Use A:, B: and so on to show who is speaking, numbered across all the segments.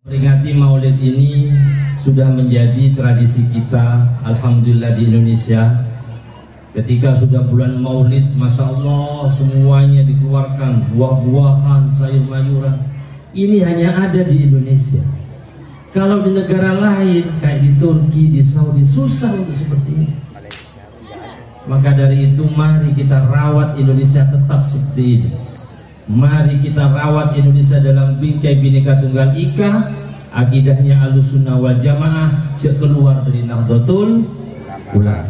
A: Peringati Maulid ini sudah menjadi tradisi kita, alhamdulillah di Indonesia. Ketika sudah bulan Maulid, Masya Allah semuanya dikeluarkan, buah-buahan, sayur-mayuran. Ini hanya ada di Indonesia. Kalau di negara lain, kayak di Turki, di Saudi, susah untuk seperti ini. Maka dari itu mari kita rawat Indonesia tetap seperti ini. Mari kita rawat Indonesia dalam bingkai Bhinneka Tunggal Ika, akidahnya Ahlussunnah wal Jamaah, cek keluar dari Nahdlatul Ulama.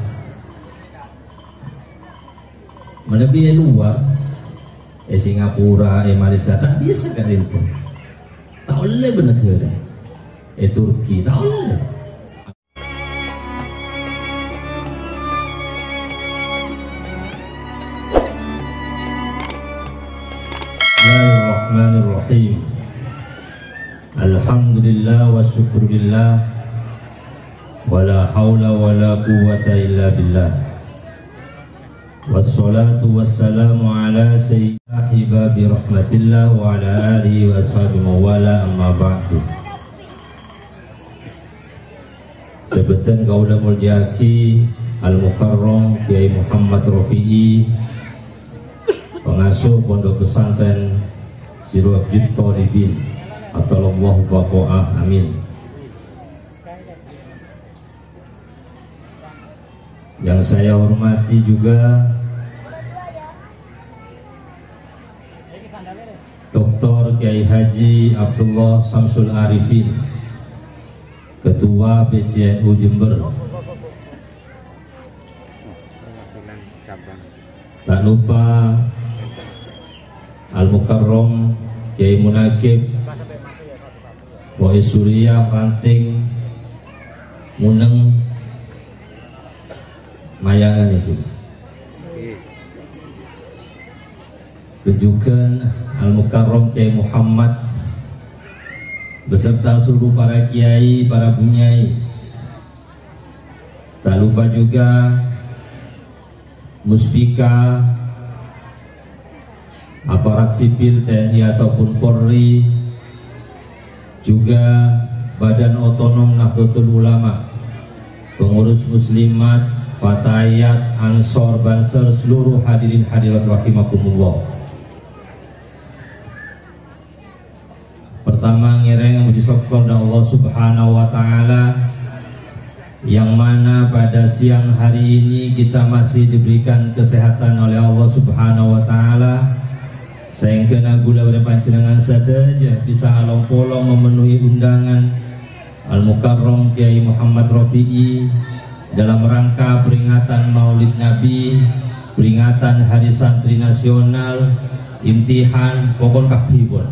A: Melebihi luar, Singapura, Malaysia tak bisa kan itu. Tak boleh bernegara. Turki tak boleh. Bismillahirrahmanirrahim. Alhamdulillah wa syukurillah, wa la hawla wa la quwwata illa billah. Wassalatu wassalamu ala sayyidi babi rahmatillah wa ala alihi wa ashabihi mawala amma ba'du. Sebetan kaula muljaki Al-Mukarram Kiai Muhammad Rafi'i, pengasuh Pondok Pesantren Sirajul Talibin, atallahu baqa'ah, amin. Yang saya hormati juga Dr. Kiai Haji Abdullah Samsul Arifin, Ketua PCNU Jember. Tak lupa Al-Mukarram Kiai Munakib Wahid Surya Ranting Muneng Mayangan itu. Juga Al-Mukarram Kiai Muhammad beserta seluruh para kiai, para bunyai. Tak lupa juga Muspika, aparat sipil TNI ataupun Polri, juga Badan Otonom Nahdlatul Ulama, pengurus muslimat, fatayat, ansor, banser, seluruh hadirin hadirat rahimakumullah. Pertama ngereng memuji syukur kepada Allah Subhanahu wa taala, yang mana pada siang hari ini kita masih diberikan kesehatan oleh Allah Subhanahu wa taala, sehingga gula pada panjenengan saja bisa along-polong memenuhi undangan Al-Mukarram Kiai Muhammad Rafi'i dalam rangka peringatan Maulid Nabi, peringatan Hari Santri Nasional, imtihan pokok kabibon.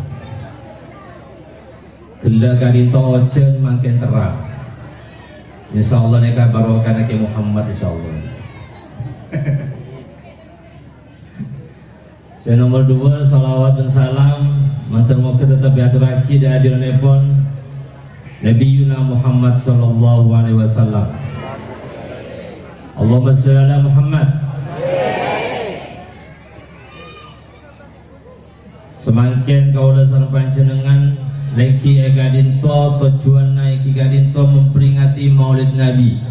A: Gela kadito ojen makin terang. Insyaallah neka barokah Kiai Muhammad insyaallah. Saya nomor 2, salawat dan salam mantan moga tetap diaturaki dan hadiranipun Nabiyuna Muhammad sallallahu alaihi wasallam. Allahumma shalli ala Muhammad. Semakin kaula sareng panjenengan leki gadinto tujuan naiki gadinto memperingati Maulid Nabi.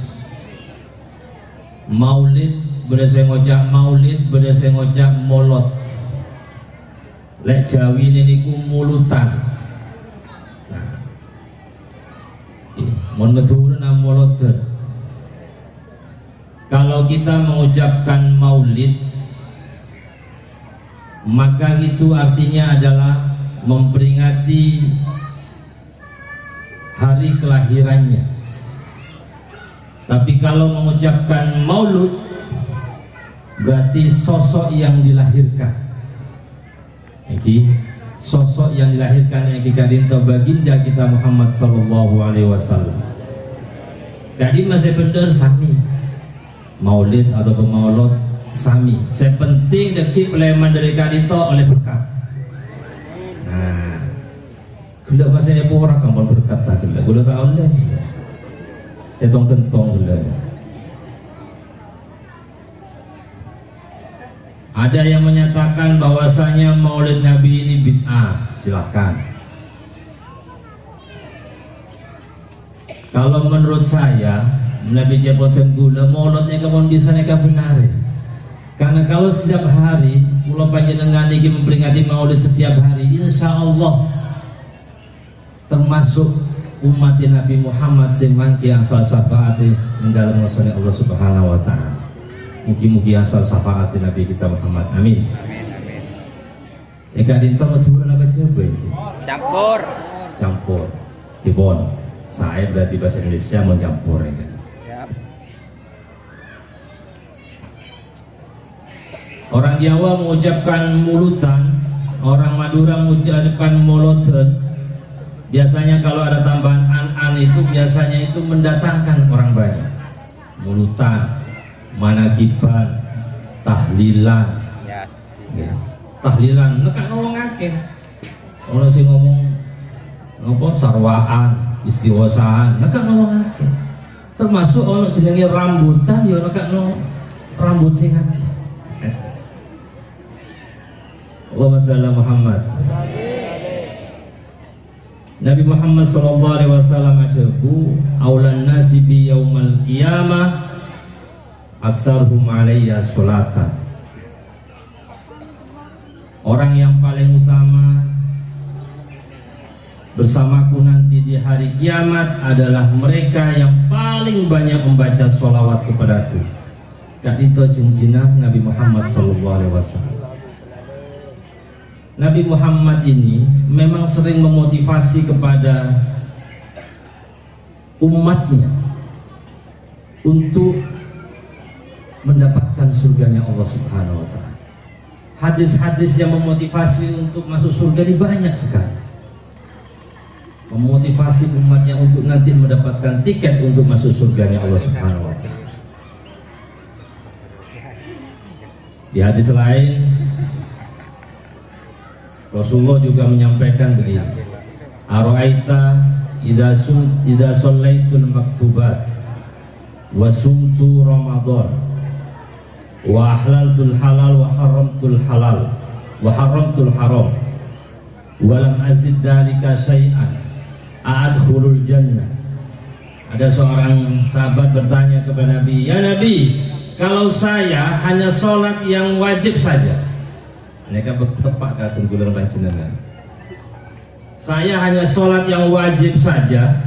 A: Maulid berasa ngojak maulid, berasa ngojak molot. Lek Jawi niku mulutan. Nah, mon meturna molot. Kalau kita mengucapkan maulid, maka itu artinya adalah memperingati hari kelahirannya. Tapi kalau mengucapkan maulud, berarti sosok yang dilahirkan. Iki sosok yang dilahirkan yang kadinto baginda kita Muhammad sallallahu alaihi wasallam. Jadi masih benar sami maulid atau maulud sami. Sepenting deki peleman dari kadinto oleh berkat. Nah, gula masanya porak kamu berkata gula. Gula tahu deh. Setong tentong gula. Ada yang menyatakan bahwasanya Maulid Nabi ini bid'ah, silakan. Kalau menurut saya Nabi Jeboten gula mauludnya kamu bisa neka benar. Karena kalau setiap hari pulau panjenengan ini memperingati maulid setiap hari, insya Allah termasuk umat Nabi Muhammad semangki asal syafaati dalam ngosone Allah Subhanahu wa taala. Mugi-mugi asal syafaati Nabi kita Muhammad. Amin. Eka dinto madhuran apa coba itu?
B: Campur.
A: Campur. Tibon. Saya berarti bahasa Indonesia mau campur ya.
B: Siap.
A: Orang Jawa mengucapkan mulutan, orang Madura mengucapkan moloten. Biasanya kalau ada tambahan an itu biasanya itu mendatangkan orang banyak. Mulutan, manakiban, tahlilan.
B: Yes.
A: Ya. Tahlilan, nekak ngomong akeh. Kalau sih ngomong ngopo sarwaan, istiwasaan, nekak ngomong akeh. Termasuk ono jenenge rambutan ya nekak no rambut sing akeh. Allahumma shalli ala Muhammad. Nabi Muhammad sallallahu alaihi wasallam ajabu aulan nasi bi yaumal qiyamah aktsaruhum alayya sholatan. Orang yang paling utama bersamaku nanti di hari kiamat adalah mereka yang paling banyak membaca sholawat kepadaku. Kak itu cincinah Nabi Muhammad sallallahu alaihi wasallam. Nabi Muhammad ini memang sering memotivasi kepada umatnya untuk mendapatkan surganya Allah Subhanahu wa taala. Hadis-hadis yang memotivasi untuk masuk surga ini banyak sekali. Memotivasi umatnya untuk nanti mendapatkan tiket untuk masuk surganya Allah Subhanahu wa taala. Di hadis lain Rasulullah juga menyampaikan begini, Ara'aita idza shallaitul maktubat wa sumtu Ramadan wa ahlaltul halal wa haramtul halal wa haramtul haram wa lam azid dzalika syai'an a'adkhulul jannah. Ada seorang sahabat bertanya kepada Nabi, "Ya Nabi, kalau saya hanya sholat yang wajib saja." Mereka bertepak kata bulan panjenengan. Saya hanya sholat yang wajib saja,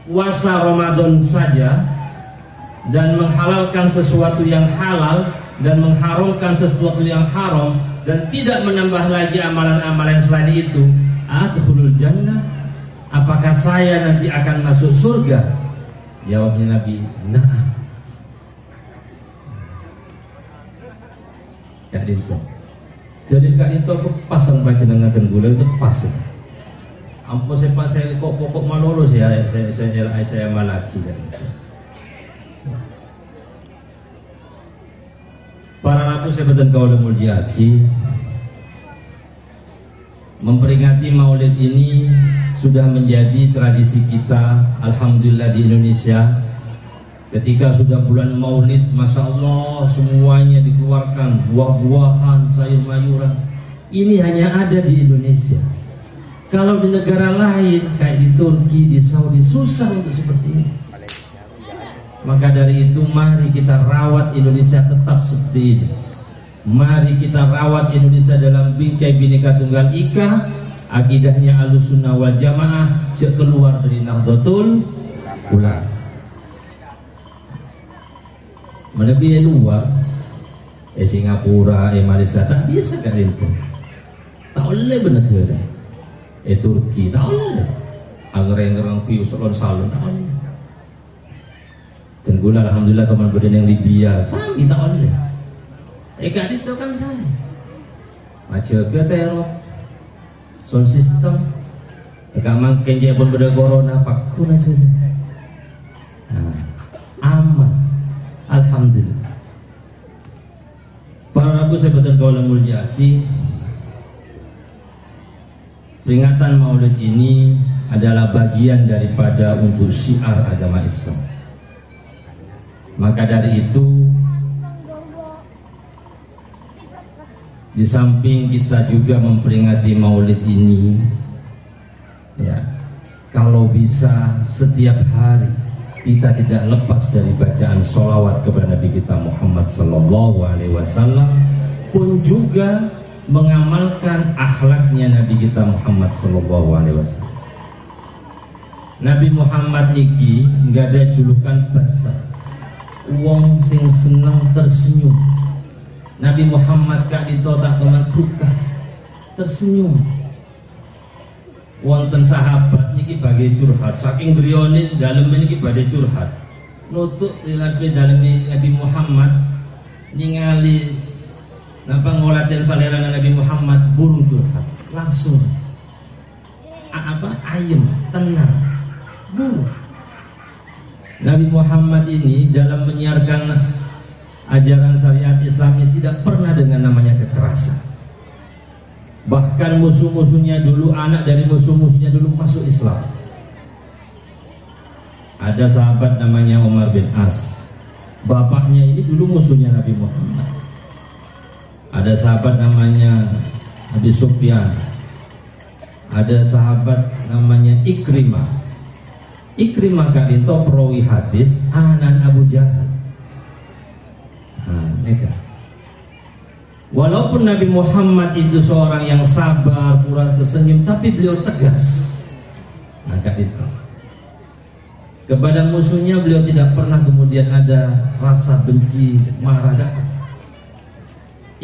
A: puasa Ramadan saja, dan menghalalkan sesuatu yang halal dan mengharamkan sesuatu yang haram, dan tidak menambah lagi amalan-amalan selain itu. Adkhulul jannah. Apakah saya nanti akan masuk surga? Jawabnya Nabi, nah. Kak Dinto. Jadi Kak Dinto kepasan panjenengan gula itu pas. Ampun saya kok pokok malolo saya malaki kan. Para ratu sebatan kaula mulyaki, memperingati maulid ini sudah menjadi tradisi kita, alhamdulillah di Indonesia. Ketika sudah bulan maulid, Masya Allah semuanya dikeluarkan, buah-buahan, sayur-mayuran. Ini hanya ada di Indonesia. Kalau di negara lain, kayak di Turki, di Saudi, susah untuk seperti ini. Maka dari itu mari kita rawat Indonesia tetap seperti ini. Mari kita rawat Indonesia dalam bingkai Bhinneka Tunggal Ika. Akidahnya Ahlussunnah wal Jamaah, keluar dari Nahdlatul Ulama. Melebihi luar, Singapura, Malaysia tak bisa kan itu. Tak boleh benar tu. Turki tak boleh. Agar-agar pius salon tak boleh. Tenggula alhamdulillah teman berdiri yang Libya, sami tak boleh. Kat itu kan saya. Macam ke teror, sound system. Kat makin je pun benda corona pakun aja. Aman. Alhamdulillah. Para rabu sebatan kaula mulyaki, peringatan maulid ini adalah bagian daripada untuk syiar agama Islam. Maka dari itu, di samping kita juga memperingati maulid ini, ya, kalau bisa setiap hari kita tidak lepas dari bacaan sholawat kepada Nabi kita Muhammad Sallallahu Alaihi Wasallam, pun juga mengamalkan akhlaknya Nabi kita Muhammad Sallallahu Alaihi Wasallam. Nabi Muhammad iki nggak ada julukan besar, wong sing seneng tersenyum. Nabi Muhammad kak itu tak teman duka tersenyum. Wonten sahabat niki badhe curhat, saking briyone dalem niki badhe curhat. Nutuk lihat dalem Nabi Muhammad ningali napa ngolatin salera Nabi Muhammad burung curhat langsung ayem tenang burung. Nabi Muhammad ini dalam menyiarkan ajaran syariat Islamnya tidak pernah dengan namanya kekerasan. Bahkan musuh-musuhnya dulu, anak dari musuh-musuhnya dulu masuk Islam. Ada sahabat namanya Umar bin As, bapaknya ini dulu musuhnya Nabi Muhammad. Ada sahabat namanya Abi Sufyan, ada sahabat namanya Ikrimah. Ikrimah kadinto perawi hadis anan Abu Jahal. Walaupun Nabi Muhammad itu seorang yang sabar, pura tersenyum, tapi beliau tegas. Maka itu kepada musuhnya beliau tidak pernah kemudian ada rasa benci, marah.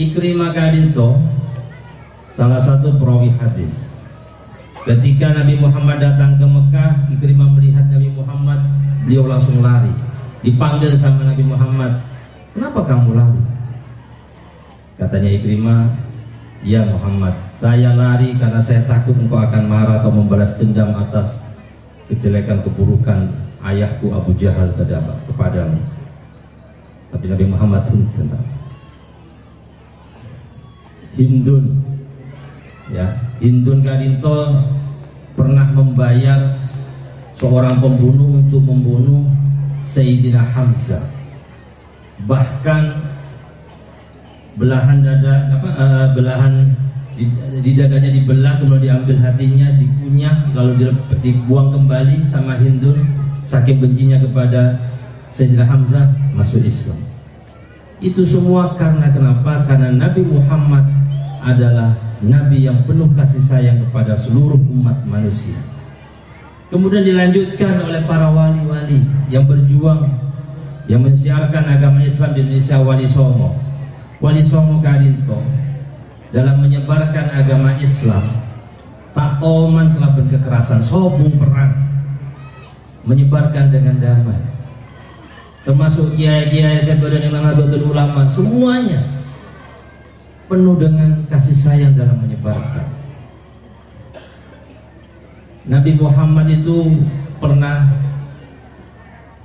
A: Ikrimah kadinto salah satu perawi hadis. Ketika Nabi Muhammad datang ke Mekah, Ikrimah melihat Nabi Muhammad, beliau langsung lari. Dipanggil sama Nabi Muhammad, kenapa kamu lari? Katanya Ikrimah, ya Muhammad, saya lari karena saya takut engkau akan marah atau membalas dendam atas kejelekan keburukan ayahku Abu Jahal kepadamu. Tapi Nabi Muhammad pun tentang Hindun, ya Hindun kadinto pernah membayar seorang pembunuh untuk membunuh Sayyidina Hamzah. Bahkan belahan dada belahan di dadanya dibelah, kemudian diambil hatinya, dikunyah, lalu dibuang kembali sama Hindun. Saking bencinya kepada Sayyidina Hamzah, masuk Islam. Itu semua karena kenapa? Karena Nabi Muhammad adalah Nabi yang penuh kasih sayang kepada seluruh umat manusia. Kemudian dilanjutkan oleh para wali-wali yang berjuang, yang mensiarkan agama Islam di Indonesia. Wali Songo kadinto dalam menyebarkan agama Islam tak koman kelaban kekerasan, sobung perang, menyebarkan dengan damai. Termasuk kiai-kiai sebadan yang Nahdlatul Ulama, semuanya penuh dengan kasih sayang dalam menyebarkan. Nabi Muhammad itu pernah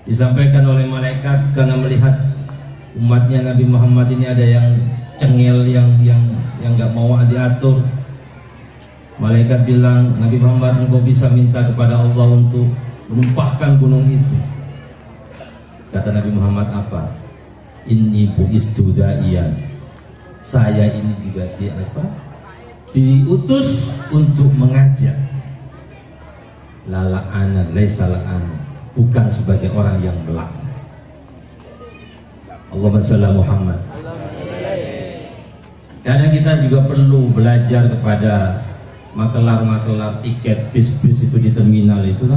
A: disampaikan oleh malaikat karena melihat umatnya Nabi Muhammad ini ada yang cengel, yang nggak mau diatur. Malaikat bilang, Nabi Muhammad, engkau bisa minta kepada Allah untuk menumpahkan gunung itu. Kata Nabi Muhammad apa? Inni bu'istu da'iyan, saya ini juga diutus untuk mengajak. Lala'anan laisa la'anan, bukan sebagai orang yang melaknat. Allahumma shalli Muhammad. Kadang kita juga perlu belajar kepada makelar-makelar tiket bis-bis itu di terminal itu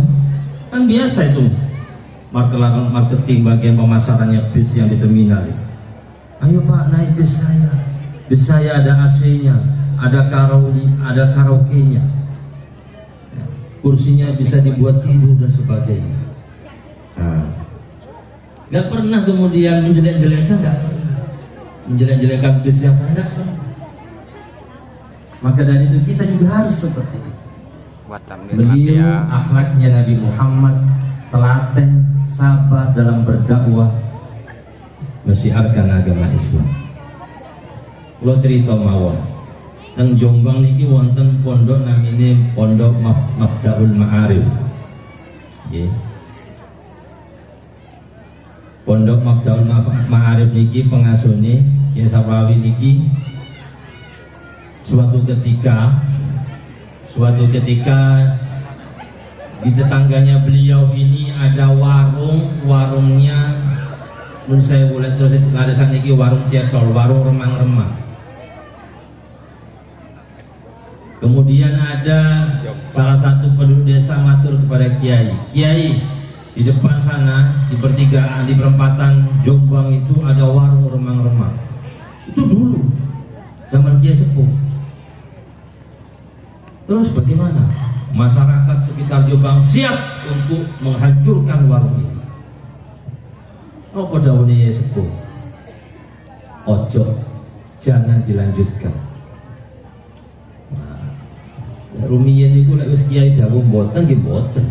A: kan biasa itu makelar marketing bagian pemasarannya bis yang di terminal itu. Ayo Pak, naik bis saya ada AC-nya, ada karaoke-nya, kursinya bisa dibuat tidur dan sebagainya. Gak pernah kemudian menjelek-jelekkan, gak pernah menjelek-jelekkan bis yang saya, gak pernah. Maka dari itu kita juga harus seperti itu. Beliau akhlaknya Nabi Muhammad telaten, sabar dalam berdakwah, mensiarkan agama Islam. Kalau cerita mawon, teng Jombang niki wonten pondok namine Pondok Mabdaul Ma'arif. Nggih. Pondok Mabdaul Ma'arif niki pengasune ya Sapawi niki suatu ketika Di tetangganya beliau ini ada warungnya mun saya boleh terus larisan iki warung cetol, warung remang-remang. Kemudian ada salah satu penduduk desa matur kepada Kiai, Kiai, di depan sana di pertigaan di perempatan Jombang itu ada warung remang-remang. Itu dulu zaman Kiai Sepuh. Terus bagaimana? Masyarakat sekitar Jombang siap untuk menghancurkan warung ini. Apa dawuhnya Kiai Sepuh? Ojo, jangan dilanjutkan. Rumiyin itu lek wis kiai dawuh mboten nggih mboten.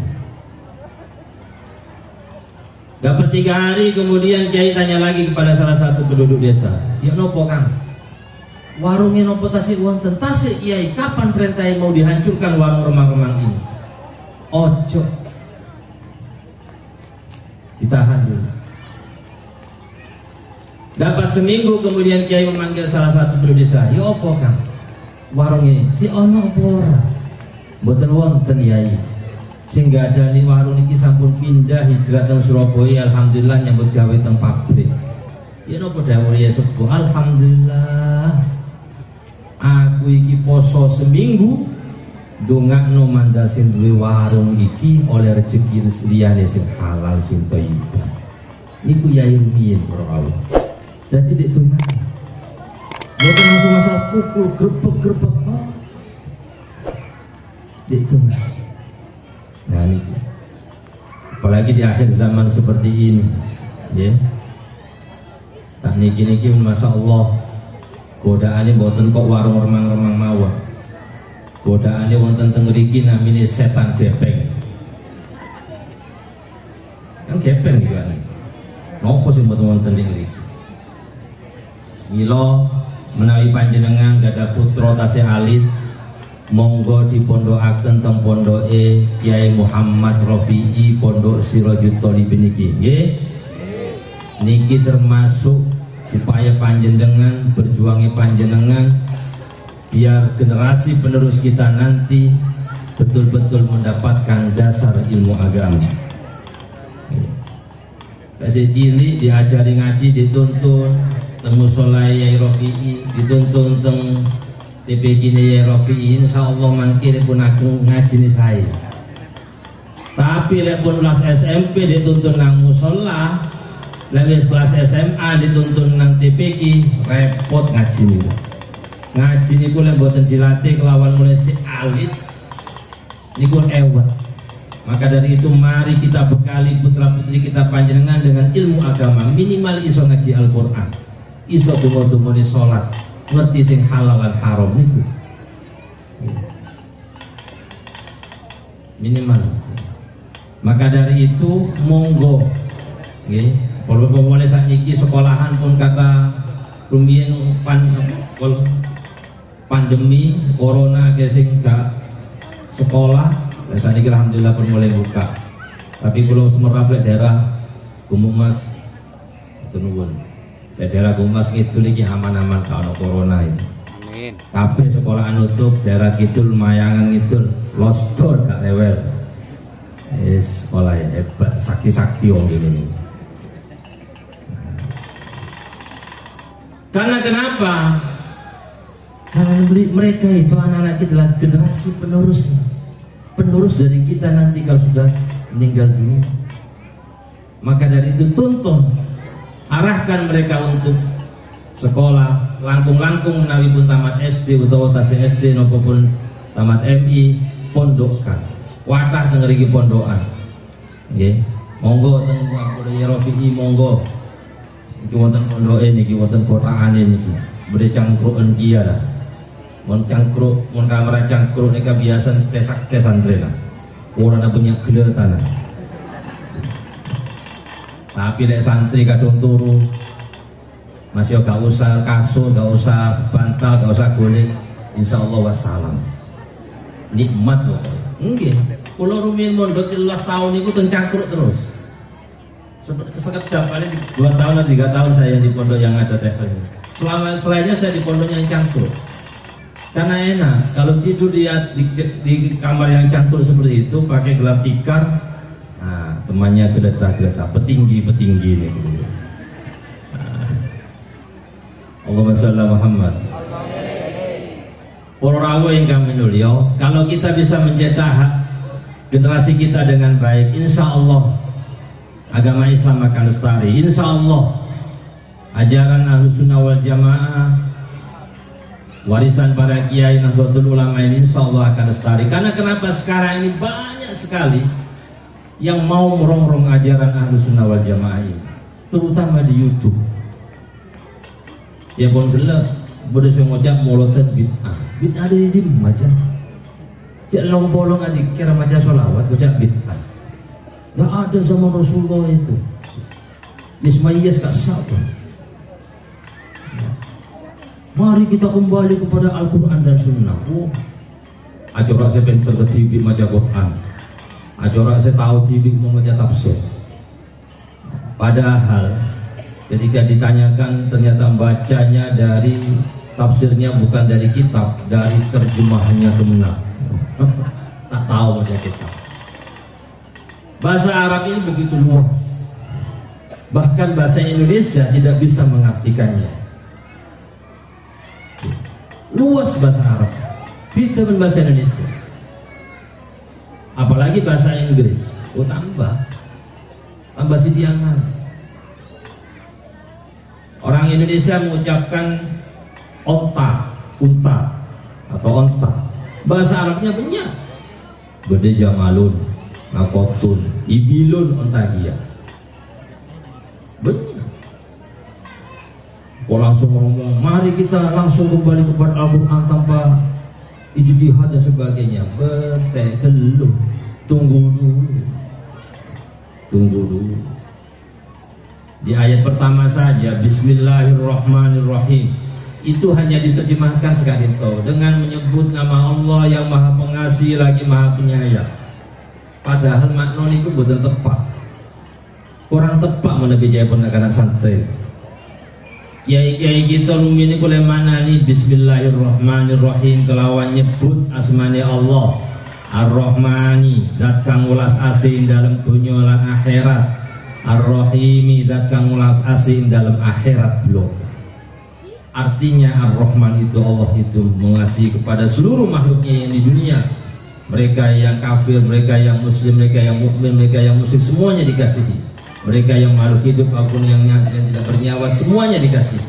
A: Dapat 3 hari kemudian kiai tanya lagi kepada salah satu penduduk desa, "Ya nopo Kang? Warungnya nopo tasik wonten?" "Tasik Kiai, kapan perintah mau dihancurkan warung remang-remang ini?" "Ojo." Ditahan dulu. Dapat seminggu kemudian kiai memanggil salah satu penduduk desa, "Ya opo Kang? Warung ini si ono apa ora?" "Mboten wonten Yai. Sing gadani warung niki sampun pindah hijrah teng Surabaya, alhamdulillah nyambut gawe teng pabrik." "Ya napa dawuh ya Sepuh?" "Alhamdulillah. Aku iki poso seminggu ndongakno mandal sing duwe warung iki oleh rezeki liyane sing halal sing thayyibah." Niku Yai rumiyin para Allah. Dadi nek donga mboten langsung masalah pukul grebek-grebek. Itu. Nah ini, apalagi di akhir zaman seperti ini, ya. Tak niki masya Allah, godaannya boten kok warung remang-remang mawon. Godaannya wonten teng mriki namine setan gepeng. Kan gepeng juga nih. Nopo sing boten wonten ing mriki. Mila menawi panjenengan gada putra tasih alit, monggo dipondokaken teng pondoke Kiai Muhammad Rafi'i Pondok Sirajut Thalibin niki nggih. Niki termasuk upaya panjenengan, berjuangnya panjenengan biar generasi penerus kita nanti betul-betul mendapatkan dasar ilmu agama. Kasih cilik diajari ngaji, dituntun teng musala Yai Rafi'i, dituntun teng TPG Yai Rafi'i, insyaallah mangkir pun aku ngaji nih saya. Tapi lek pun kelas SMP dituntun nang musala, lek kelas SMA dituntun nang TPG, repot ngaji nih. Ngaji niku lek mboten dilatih kelawan mulai si alit niku ewet. Maka dari itu mari kita bekali putra-putri kita panjenengan dengan ilmu agama, minimal iso ngaji Al-Qur'an, iso donga-dongane salat, ngerti sing halal lan haram niku. Minimal. Maka dari itu monggo nggih, kalau sakniki sekolahan pun kata rumiyin pandemi corona sing gak sekolah, dan saat ini alhamdulillah pun mulai buka. Tapi kalau Semerbak daerah Gumumas itu nuwun, daerah Gumumas itu lagi aman-aman kalau corona ini. Amin. Kabeh sekolahan nutup, daerah Kidul Mayangan Kidul lost door gak rewel. Sekolah ya hebat, sakti-sakti wong ini. Karena kenapa? Karena mereka itu anak-anak kita adalah generasi penerus dari kita nanti kalau sudah meninggal dunia. Maka dari itu tuntun, arahkan mereka untuk sekolah, langkung-langkung menawi pun tamat SD utawa tasih SD maupun tamat MI, pondokkan, watah teng mriki pondokan. Nggih, monggo teng Yai Rafi'i monggo. Iki wonten pondoke niki wonten kotakane niki. Bre cangkruken kia lah. Mon cangkruk, mon kamera cangkruk nika biasa stesak santri lah. Ora ana punya geletan. Tapi lek santri kadung turu masih gak usah kasur, gak usah bantal, gak usah golek, insyaallah wassalam. Nikmat kok. Nggih, kula rumiyin mondok 13 tahun niku teng cangkruk terus. Sekedap paling 2 tahun atau 3 tahun saya di pondok yang ada teh. Selainnya saya di pondok yang cangkruk. Karena enak, kalau tidur di kamar yang cantul seperti itu pakai gelar tikar, nah, temannya geletah-geletah, petinggi-petinggi ini. Allahumma shalli ala Muhammad. Para rawuh ingkang minulya, kalau kita bisa mencetak generasi kita dengan baik, insya Allah agama Islam akan lestari. Insya Allah ajaran Ahlussunnah wal Jamaah, warisan para kiai Nahdlatul Ulama ini insya Allah akan lestari. Karena kenapa sekarang ini banyak sekali yang mau merongrong ajaran Ahlussunnah wal Jamaah ini, terutama di YouTube. Ya pun gelap, boleh saya ngucap molotet bid'ah. Bid'ah ada di macam cek long-bolong adik kira macam sholawat ucap bid'ah. Nggak ada zaman Rasulullah itu. Ismaiyas kak sabar. Mari kita kembali kepada Al-Quran dan Sunnah. Oh, acara saya pinter ke TV macam Quran. Acara saya tahu TV mau macam tafsir. Padahal ketika ditanyakan ternyata bacanya dari tafsirnya bukan dari kitab, dari terjemahannya kemenang. Tak tahu baca kitab. Bahasa Arab ini begitu luas, bahkan bahasa Indonesia tidak bisa mengartikannya. Luas bahasa Arab, beda dengan bahasa Indonesia. Apalagi bahasa Inggris, oh tambah sidiangan. Orang Indonesia mengucapkan onta atau onta. Bahasa Arabnya banyak. Gede jamalun, nakotun, ibilun, ontagia. Banyak. Kok langsung ngomong, mari kita langsung kembali kepada Al-Quran tanpa ijtihad dan sebagainya. Betul, tunggu dulu. Di ayat pertama saja, Bismillahirrahmanirrahim, itu hanya diterjemahkan sekali dengan menyebut nama Allah yang Maha Pengasih lagi Maha Penyayang. Padahal makna itu bukan tepat, kurang tepat menepi jaya anak santai. Kiai-kiai kita rumini boleh mana nih Bismillahirrahmanirrahim kelawan nyebut asmani Allah Ar-Rahmani, dat kang ulas asin dalam dunya lan akhirat, Ar-Rahimi, dat kang ulas asin dalam akhirat belum. Artinya Ar-Rahman itu Allah itu mengasihi kepada seluruh makhluknya yang di dunia. Mereka yang kafir, mereka yang muslim, mereka yang mukmin, mereka yang musyrik, semuanya dikasihi. Mereka yang makhluk hidup maupun yang tidak bernyawa, semuanya dikasihi.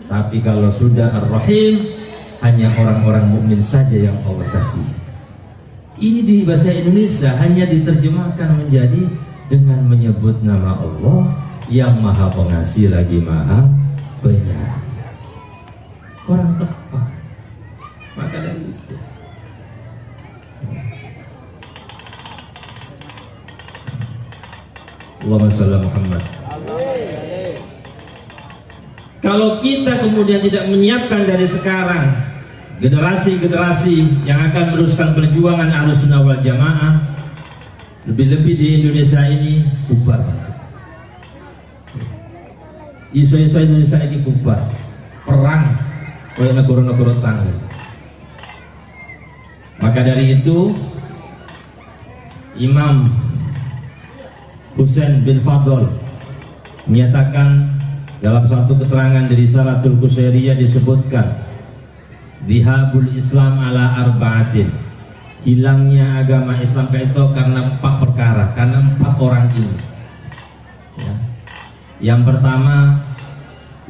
A: Tapi kalau sudah Ar-Rahim, hanya orang-orang mukmin saja yang Allah kasih. Ini di bahasa Indonesia hanya diterjemahkan menjadi dengan menyebut nama Allah yang Maha Pengasih lagi Maha Penyayang. Kurang tepat. Maka dari itu Allahumma shalli ala Muhammad. Kalau kita kemudian tidak menyiapkan dari sekarang generasi-generasi yang akan meneruskan perjuangan Ahlussunnah wal Jamaah, lebih-lebih di Indonesia ini bubar. Isu-isu Indonesia ini bubar, perang oleh negara-negara tangga. Maka dari itu Imam Husain bin Fadl menyatakan dalam satu keterangan dari Salatul Qusairiyah disebutkan Dhihabul Islam ala arba'atin, hilangnya agama Islam itu karena 4 perkara, karena 4 orang ini ya. Yang pertama,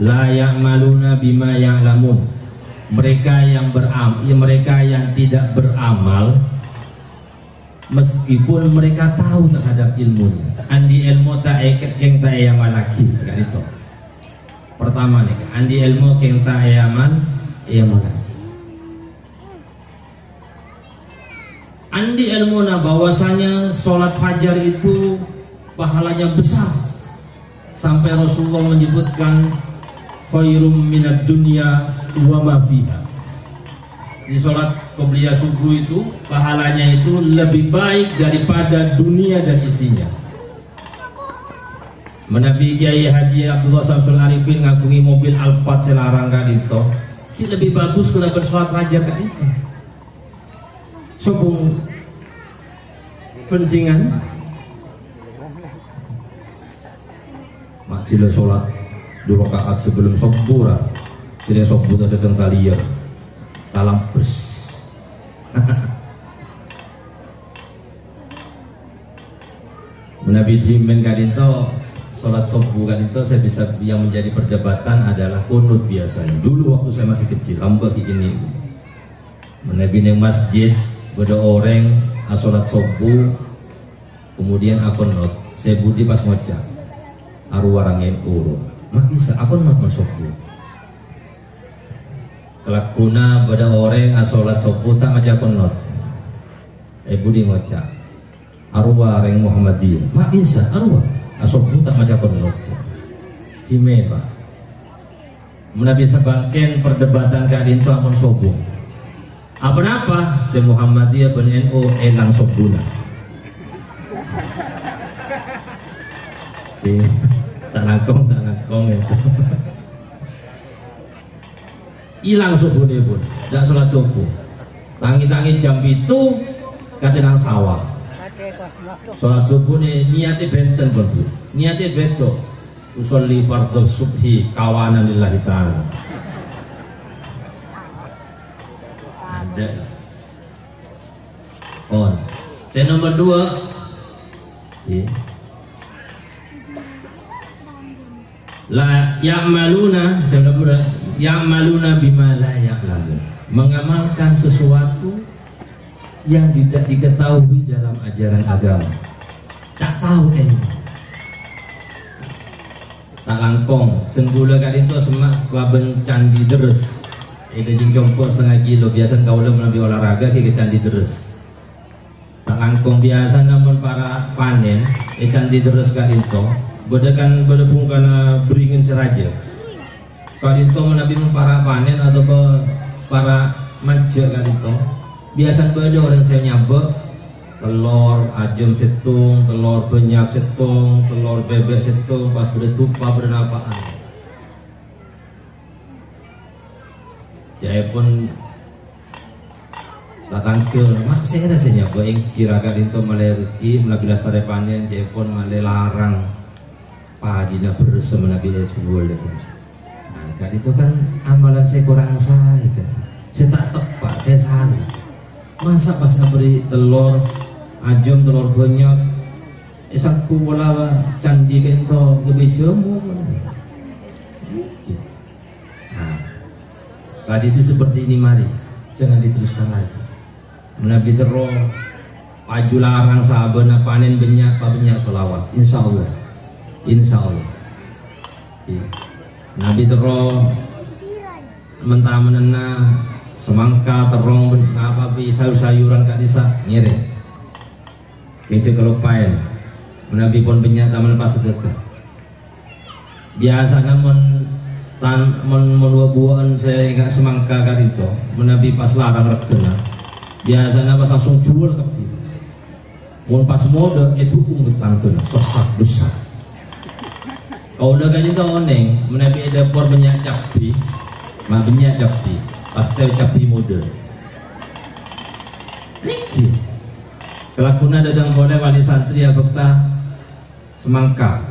A: la ya'maluna bima ya'lamun, mereka yang tidak beramal meskipun mereka tahu terhadap ilmunya. Andi ilmu tak yang tak yaman lagi sekali itu. Pertama nih, andi ilmu yang tak yaman lagi. Andi ilmu bahwasanya sholat fajar itu pahalanya besar, sampai Rasulullah menyebutkan khairum minad dunya wa ma fiha. Di sholat qobliyah subuh itu pahalanya itu lebih baik daripada dunia dan isinya. Menabi Kiai Haji Abdullah Samsul Arifin ngagungi mobil Alphard selarang kan itu, lebih bagus kalau bersolat raja kan itu sobung pencingan makcil sholat 2 rakaat sebelum subuh jadi subuh ada tengkalia dalam bus Nabi Jimen kadinto sholat subuh kadinto saya bisa yang menjadi perdebatan adalah kunut biasanya. Dulu waktu saya masih kecil, ambek ini Nabi neng masjid pada orang sholat subuh kemudian kunut. Saya budi pas ngocak arwarangin uru. Mak bisa kunut subuh. Kelakuna pada orang sholat subuh tak macam kunut. Budi ngocak arwah reng Muhammadiyah mak bisa arwah asobu tak macam penut cime pak menabi sebangken perdebatan keadaan itu amun sobu apa si Muhammadiyah ben NU elang sobuna tak nangkong itu hilang sobune pun tidak sholat subuh tangi-tangi jam itu katinang sawah sholat subuh nih niatnya benten bu, niatnya beto usolli fardhu subhi kawanan lillahi ta'ala ada saya nomor 2 la ya'maluna saya nomor 2 ya'maluna bima la ya'lamun mengamalkan sesuatu yang tidak diketahui dalam ajaran agama tak tahu tak langkong tenggula kali itu semak kelaben candi deres ada jingkong setengah kilo biasa kau menabi olahraga ke candi deres tak langkong biasa namun para panen candi deres kali itu bedakan bedepung karena beringin seraja kali itu menabi para panen atau para maja kali itu biasa ada orang saya nyabek telur ajam setung, telur banyak setung, telur bebek setung, pas bertupa bernapaan. Jadi pun takkan ke, mak saya rasanya nyabek yang kira-kira itu malerki, melabilas tare panen, jadi pun malah larang padina bersama Nabi Yesus. Nah, kan itu kan amalan saya kurang saya kan, saya tak tepat, saya salah. Masa pas beri telur ajam telur banyak satu bola candi kento kebejamu nah tradisi seperti ini mari jangan diteruskan lagi menabi terus maju larang sahabat panen banyak sholawat insya Allah nabi terus mentah menena semangka terong apa sayur-sayuran kak desa nyere kece kelupain menabi pun banyak taman pas sedekah biasa namun buahan saya nggak semangka kak itu menabi pas larang rekena biasanya pas langsung jual ke pun pas mode itu untuk tangkena sesak besar kalau udah kan itu oneng menabi ada por banyak capi mah banyak capi pasti capi mode niki kelakuna datang boleh wali santri ya bekta semangka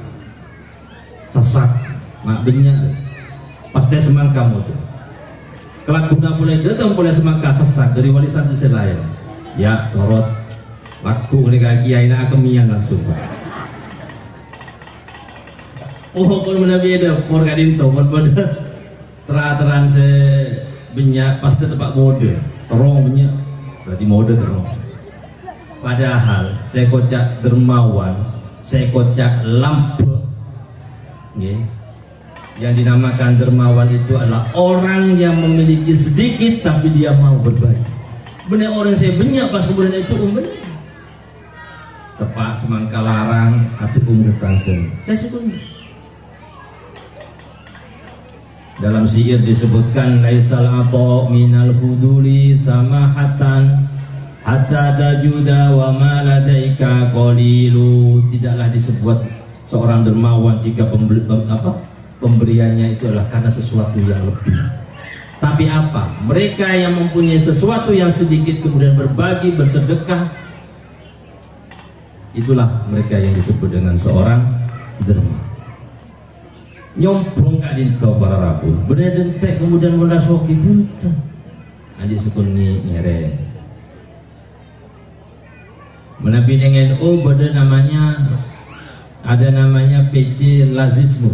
A: sesak mak banyak pasti semangka mode kelakuna mulai datang boleh semangka sesak dari wali santri selain ya torot laku mereka kiai nak kemian langsung pun menabi ada por kadinto pun pada terang-terang se banyak pasti tempat mode terong banyak berarti mode terong padahal saya kocak dermawan saya kocak lampu yang dinamakan dermawan itu adalah orang yang memiliki sedikit tapi dia mau berbagi benar orang saya banyak pas kemudian itu benar tepat semangka larang atau ketangkeng saya suka dalam syair disebutkan laisal ata minal fuduli samahatan hatta tajuda wa ma ladaika qalilu tidaklah disebut seorang dermawan jika pemberiannya itu adalah karena sesuatu yang lebih Tapi apa? Mereka yang mempunyai sesuatu yang sedikit kemudian berbagi, bersedekah, itulah mereka yang disebut dengan seorang derma. Nyomplong kak dinto para rabu, bener dentek kemudian mula soki punten. Adik sekuni nyere. Menabi dengan beda namanya, ada namanya PC Lazismu,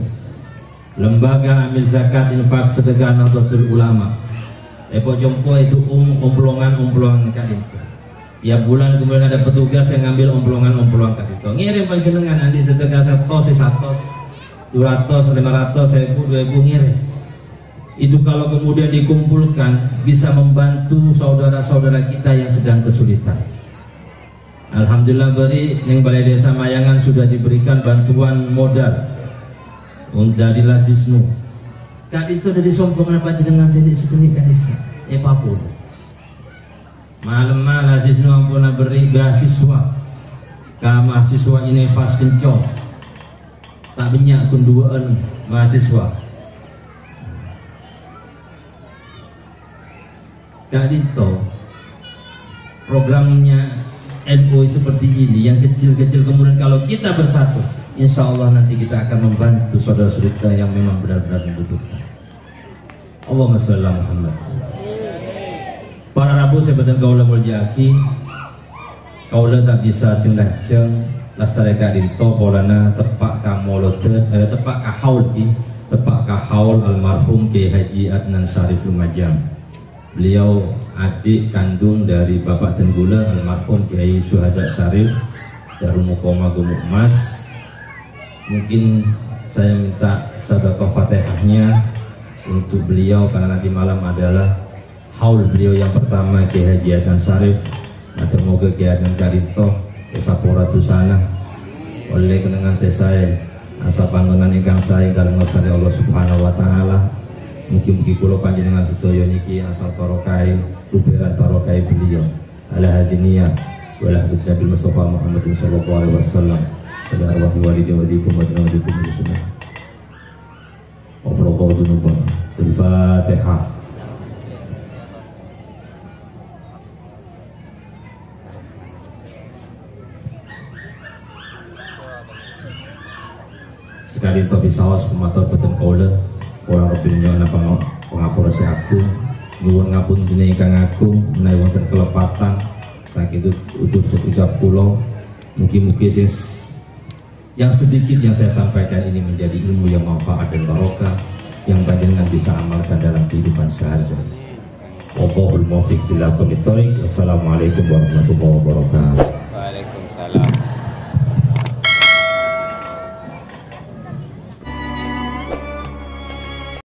A: Lembaga Amil Zakat Infak Sedekah Nahdlatul Ulama. Epo jompo itu omplonan kak dinto. Tiap bulan kemudian ada petugas yang ngambil omplonan kak dinto. Ngirim panjenengan adik sedekah 100, 200, 500, 1000, 2000 ngirim. Itu kalau kemudian dikumpulkan bisa membantu saudara-saudara kita yang sedang kesulitan. Alhamdulillah beri ning Balai Desa Mayangan sudah diberikan bantuan modal dari Lazisnu. Kak itu dari sombongan panjenengan sini sukuni kanisa. Papun. Malam Lazisnu ampuna beri beasiswa. Ka mahasiswa ini fas kencok. Tak banyak kunduaan mahasiswa. Kak Dito programnya NU seperti ini yang kecil-kecil, kemudian kalau kita bersatu, insya Allah nanti kita akan membantu saudara-saudara yang memang benar-benar membutuhkan. Allahumma sholli ala Muhammad. Para rabu sebetulnya kaulah muljaki, kaulah tak bisa ceng-ceng lastare Kak Dito polana tepak kamolote tepak kahaul almarhum Kiai Haji Adnan Syarif Lumajang. Beliau adik kandung dari Bapak Tenggula almarhum Kiai Syuhada Syarif Darul Muqomah Gumuk Mas. Mungkin saya minta sedekah Fatihahnya untuk beliau karena nanti malam adalah haul beliau yang pertama Kiai Haji Adnan Syarif. Matur moga Kiai Adnan Karito Sapora Tusana oleh kenangan saya asa panggonan ingkang saya dalam ngasari Allah Subhanahu wa taala. Mungkin kula panjenengan sedaya niki asal barokai luberan barokai beliau ala hadiniyah wala hadits Nabi Mustafa Muhammad sallallahu alaihi wasallam ala arwah walidikum wa tawadikum sunnah wa farqu dunubah. Al-Fatihah. Sekali topi sawas pematur beten kaula orang robinnya pengapura si aku nyuwun ngapun dene ingkang agung menawi wonten kelepatan saking ucap kula mugi-mugi yang sedikit yang saya sampaikan ini menjadi ilmu yang manfaat dan barokah yang panjenengan bisa amalkan dalam kehidupan sehari-hari. Wallahul muwaffiq ila aqwamit thoriq. Wassalamualaikum warahmatullahi wabarakatuh.